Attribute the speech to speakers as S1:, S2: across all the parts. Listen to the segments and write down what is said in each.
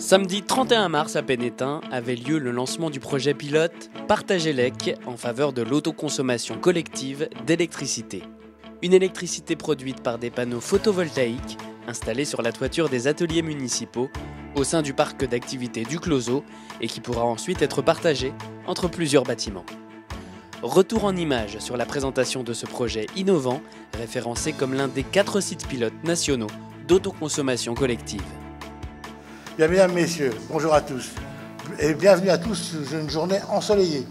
S1: Samedi 31 mars à Pénétin avait lieu le lancement du projet pilote Partagelec en faveur de l'autoconsommation collective d'électricité. Une électricité produite par des panneaux photovoltaïques installés sur la toiture des ateliers municipaux au sein du parc d'activités du Closeau et qui pourra ensuite être partagée entre plusieurs bâtiments. Retour en images sur la présentation de ce projet innovant, référencé comme l'un des 4 sites pilotes nationaux d'autoconsommation collective.
S2: Bien, mesdames, messieurs, bonjour à tous et bienvenue à tous sous une journée ensoleillée.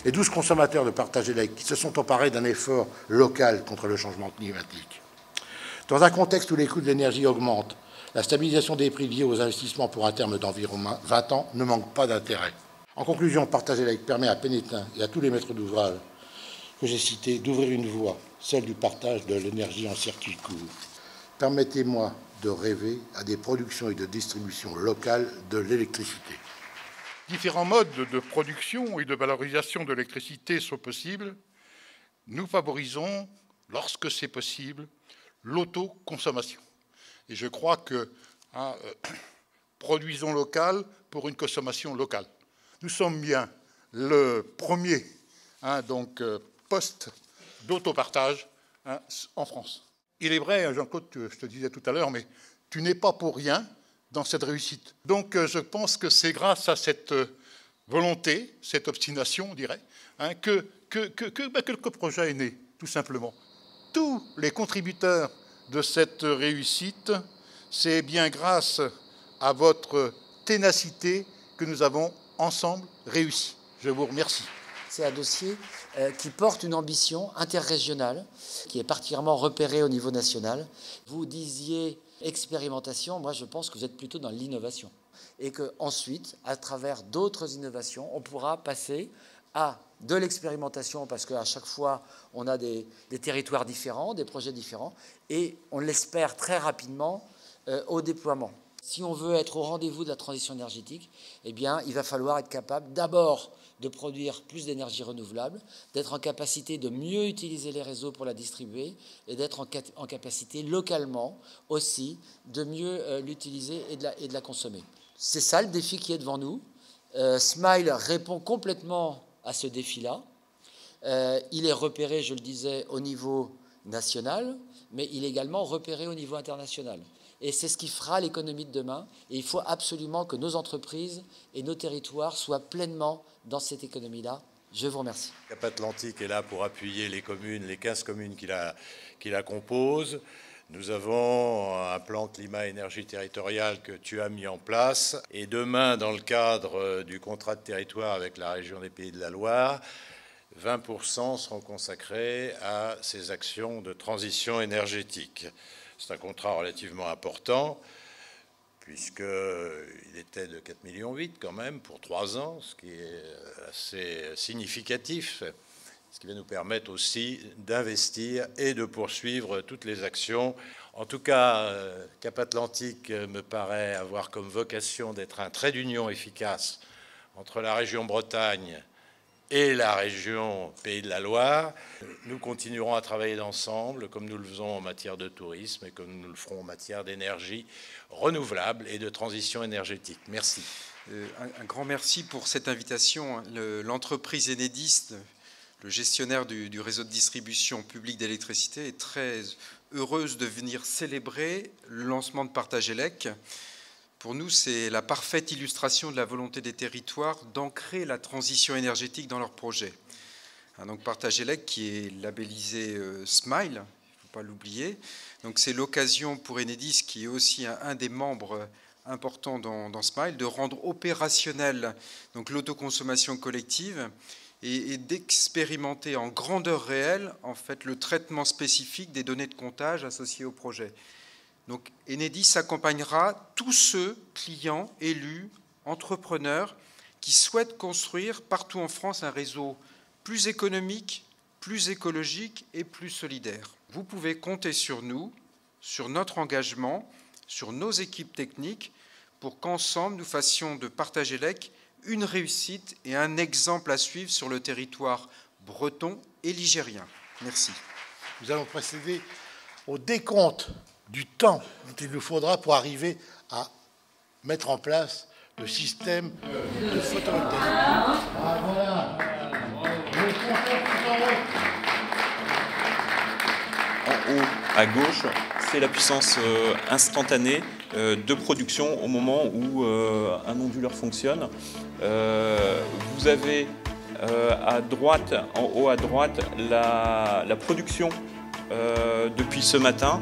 S2: Les 12 consommateurs de Partagelec qui se sont emparés d'un effort local contre le changement climatique. Dans un contexte où les coûts de l'énergie augmentent, la stabilisation des prix liés aux investissements pour un terme d'environ 20 ans ne manque pas d'intérêt. En conclusion, Partagelec permet à Pénétin et à tous les maîtres d'ouvrage que j'ai cités d'ouvrir une voie, celle du partage de l'énergie en circuit court. Permettez-moi de rêver à des productions et de distribution locales de l'électricité.
S3: Différents modes de production et de valorisation de l'électricité sont possibles. Nous favorisons, lorsque c'est possible, l'autoconsommation. Et je crois que produisons local pour une consommation locale. Nous sommes bien le premier poste d'autopartage en France. Il est vrai, Jean-Claude, je te disais tout à l'heure, mais tu n'es pas pour rien dans cette réussite. Donc je pense que c'est grâce à cette volonté, cette obstination, on dirait, que le projet est né, tout simplement. Tous les contributeurs de cette réussite, c'est bien grâce à votre ténacité que nous avons ensemble réussi. Je vous remercie.
S4: C'est un dossier qui porte une ambition interrégionale, qui est particulièrement repérée au niveau national. Vous disiez expérimentation, moi je pense que vous êtes plutôt dans l'innovation. Et qu'ensuite, à travers d'autres innovations, on pourra passer à de l'expérimentation, parce qu'à chaque fois, on a des territoires différents, des projets différents, et on l'espère très rapidement au déploiement. Si on veut être au rendez-vous de la transition énergétique, eh bien, il va falloir être capable d'abord de produire plus d'énergie renouvelable, d'être en capacité de mieux utiliser les réseaux pour la distribuer et d'être en capacité localement aussi de mieux l'utiliser et de la consommer. C'est ça le défi qui est devant nous. Smile répond complètement à ce défi-là. Il est repéré, je le disais, au niveau national, mais il est également repéré au niveau international. Et c'est ce qui fera l'économie de demain. Et il faut absolument que nos entreprises et nos territoires soient pleinement dans cette économie-là. Je vous remercie.
S5: Cap Atlantique est là pour appuyer les communes, les 15 communes qui la composent. Nous avons un plan climat-énergie territorial que tu as mis en place. Et demain, dans le cadre du contrat de territoire avec la région des Pays de la Loire, 20% seront consacrés à ces actions de transition énergétique. C'est un contrat relativement important, puisqu'il était de 4,8 millions quand même pour 3 ans, ce qui est assez significatif, ce qui va nous permettre aussi d'investir et de poursuivre toutes les actions. En tout cas, Cap Atlantique me paraît avoir comme vocation d'être un trait d'union efficace entre la région Bretagne et la région Pays de la Loire. Nous continuerons à travailler ensemble, comme nous le faisons en matière de tourisme et comme nous le ferons en matière d'énergie renouvelable et de transition énergétique. Merci.
S6: Un grand merci pour cette invitation. L'entreprise Enedis, le gestionnaire du réseau de distribution publique d'électricité, est très heureuse de venir célébrer le lancement de Partagelec. Pour nous, c'est la parfaite illustration de la volonté des territoires d'ancrer la transition énergétique dans leurs projets. Donc Partagelec, qui est labellisé Smile, il ne faut pas l'oublier. Donc c'est l'occasion pour Enedis, qui est aussi un des membres importants dans Smile, de rendre opérationnelle l'autoconsommation collective et d'expérimenter en grandeur réelle en fait, le traitement spécifique des données de comptage associées au projet. Donc Enedis accompagnera tous ceux, clients, élus, entrepreneurs, qui souhaitent construire partout en France un réseau plus économique, plus écologique et plus solidaire. Vous pouvez compter sur nous, sur notre engagement, sur nos équipes techniques, pour qu'ensemble nous fassions de Partagelec une réussite et un exemple à suivre sur le territoire breton et ligérien. Merci.
S2: Nous allons procéder au décompte du temps dont il nous faudra pour arriver à mettre en place le système de photovoltaïque. Ah, voilà.
S7: En haut à gauche, c'est la puissance instantanée de production au moment où un onduleur fonctionne. Vous avez à droite, en haut à droite, la production depuis ce matin.